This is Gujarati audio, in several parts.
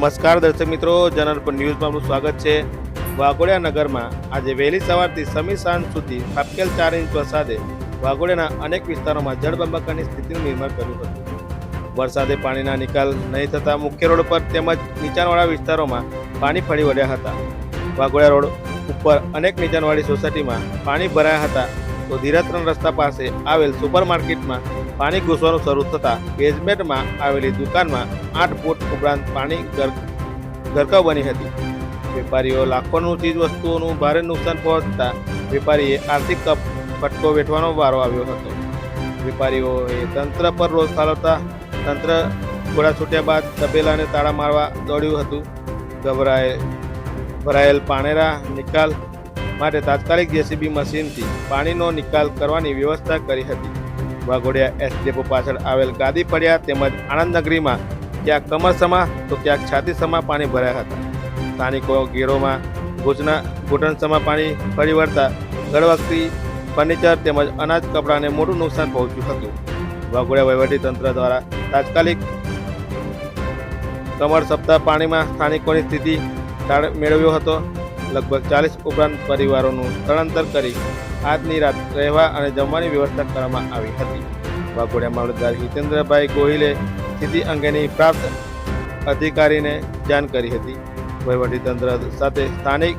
નમસ્કાર દર્શક મિત્રો, જનરલ ન્યૂઝમાં આપનું સ્વાગત છે। વાઘોડિયા નગરમાં આજે વહેલી સવારથી સમી સાંજ સુધી ખાબકેલ 4 ઇંચ વરસાદે વાઘોડિયાના અનેક વિસ્તારોમાં જળબંબાકારની સ્થિતિનું નિર્માણ કર્યું હતું। વરસાદે પાણીના નિકાલ નહીં થતાં મુખ્ય રોડ પર તેમજ નીચાણવાળા વિસ્તારોમાં પાણી ફરી વળ્યા હતા। વાઘોડિયા રોડ ઉપર અનેક નીચાણવાળી સોસાયટીમાં પાણી ભરાયા હતા તો ધીરજ રસ્તા પાસે આવેલ સુપરમાર્કેટમાં પાણી ઘૂસવાનું શરૂ થતાં બેઝમેન્ટમાં આવેલી દુકાનમાં 8 ફૂટ ઉપરાંત પાણી ગરકાવ બની હતી। વેપારીઓ લાખોનું ચીજ વસ્તુઓનું ભારે નુકસાન પહોંચતા વેપારીએ આર્થિક ફટકો વેઠવાનો વારો આવ્યો હતો। વેપારીઓએ તંત્ર પર રોષ ઠાલવતા તંત્ર ઘોડા છૂટ્યા બાદ તબેલાને તાળા મારવા દોડ્યું હતું। ભરાયેલ પાણીના નિકાલ માટે તાત્કાલિક જેસીબી મશીનથી પાણીનો નિકાલ કરવાની વ્યવસ્થા કરી હતી। વાઘોડિયા એસ ડેપો પાછળ આવેલ ગાદી ફળિયા તેમજ આનંદનગરીમાં ક્યાંક કમરસમાં તો ક્યાંક છાતીસમાં પાણી ભરાયા હતા। સ્થાનિકો ગેરોમાં ઘૂંટણસમાં પાણી ફરી વળતા ઘરવખરી ફર્નિચર તેમજ અનાજ કપડાને મોટું નુકસાન પહોંચ્યું હતું। વાઘોડિયા વહીવટીતંત્ર દ્વારા તાત્કાલિક કમર સપ્તાહ પાણીમાં સ્થાનિકોની સ્થિતિ મેળવ્યો હતો। લગભગ 40 ઉપરાંત પરિવારોનું સ્થળાંતર કરી આજની રાત રહેવા અને જમવાની વ્યવસ્થા કરવામાં આવી હતી। વાઘોડિયા મામલતદાર હિતેન્દ્રભાઈ ગોહિલે સ્થિતિ અંગેની પ્રાપ્ત અધિકારીને જાણ કરી હતી। વહીવટીતંત્ર સાથે સ્થાનિક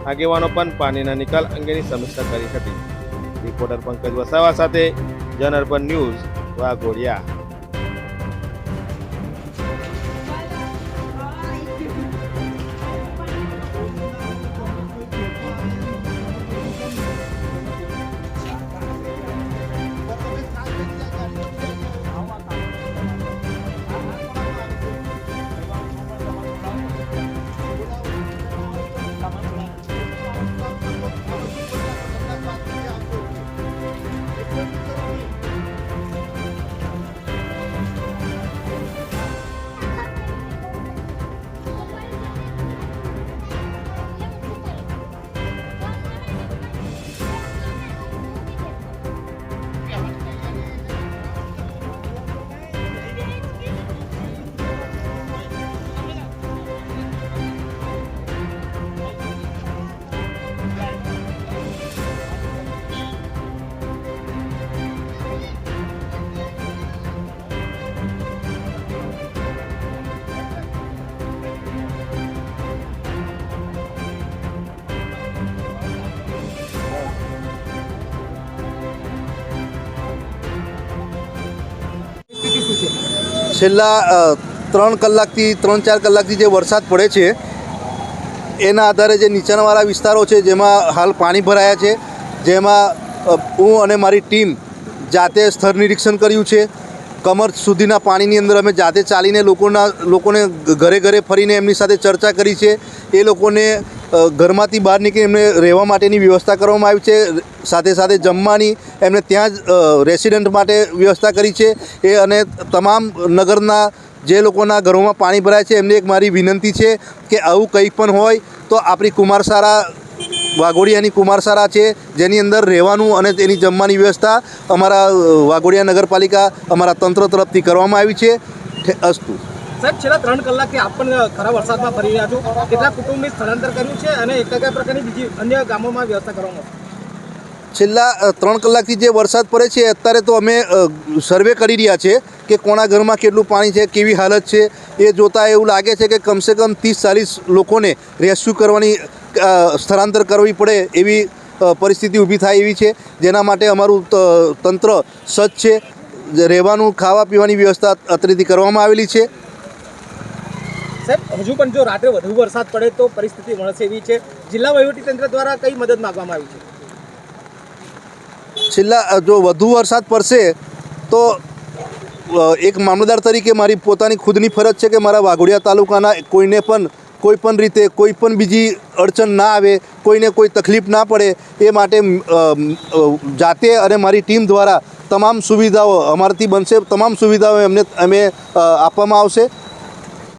આગેવાનો પણ પાણીના નિકાલ અંગેની સમીક્ષા કરી હતી। રિપોર્ટર પંકજ વસાવા સાથે જનરલ ન્યૂઝ વાઘોડિયા। છેલ્લા 3 કલાકથી 3-4 કલાકથી જે વરસાદ પડે છે એના આધારે જે નીચાણવાળા વિસ્તારો છે જેમાં હાલ પાણી ભરાયા છે, જેમાં હું અને મારી ટીમ જાતે સ્થળ નિરીક્ષણ કર્યું છે। કમર સુધીના પાણીની અંદર અમે જાતે ચાલીને લોકોને ઘરે ઘરે ફરીને એમની સાથે ચર્ચા કરી છે। એ લોકોને ઘરમાંથી બહાર નીકળી એમને રહેવા માટેની વ્યવસ્થા કરવામાં આવી છે, સાથે સાથે જમવાની એમને ત્યાં જ રેસિડન્ટ માટે વ્યવસ્થા કરી છે। એ અને તમામ નગરના જે લોકોના ઘરોમાં પાણી ભરાય છે એમને એક મારી વિનંતી છે કે આવું કંઈ પણ હોય તો આપણી કુમારસારા વાઘોડિયાની કુમારસારા છે જેની અંદર રહેવાનું અને તેની જમવાની વ્યવસ્થા અમારા વાઘોડિયા નગરપાલિકા અમારા તંત્ર તરફથી કરવામાં આવી છે। અસ્તુ સાહેબ, છેલ્લા 3 કલાકથી આપ પણ ખરા વરસાદમાં ફરી રહ્યા છો, કેટલા કુટુંબની સ્થળાંતર કર્યું છે અને કયા પ્રકારની બીજી અન્ય ગામોમાં વ્યવસ્થા કરવામાં આવશે? છેલ્લા 3 કલાકથી જે વરસાદ પડે છે અત્યારે તો અમે સર્વે કરી રહ્યા છે કે કોના ઘરમાં કેટલું પાણી છે, કેવી હાલત છે। એ જોતાં એવું લાગે છે કે કમસે કમ 30-40 લોકોને રેસ્ક્યુ કરવાની સ્થળાંતર કરવી પડે એવી પરિસ્થિતિ ઊભી થાય એવી છે, જેના માટે અમારું તંત્ર સજ્જ છે। રહેવાનું ખાવા પીવાની વ્યવસ્થા અત્રેથી કરવામાં આવેલી છે। સાહેબ, હજુ પણ જો રાત્રે વધુ વરસાદ પડે તો પરિસ્થિતિ વણસે એવી છે, જિલ્લા વહીવટીતંત્ર દ્વારા કઈ મદદ માંગવામાં આવી છે? જો વધુ વરસાદ પડશે તો એક મામલતદાર તરીકે મારી પોતાની ખુદની ફરજ છે કે મારા વાઘોડિયા તાલુકાના કોઈને પણ કોઈ પણ રીતે કોઈ પણ બીજી અડચણ ના આવે, કોઈને કોઈ તકલીફ ના પડે એ માટે જાતે અને મારી ટીમ દ્વારા તમામ સુવિધાઓ અમારાથી બનશે તમામ સુવિધાઓ અમે આપવામાં આવશે।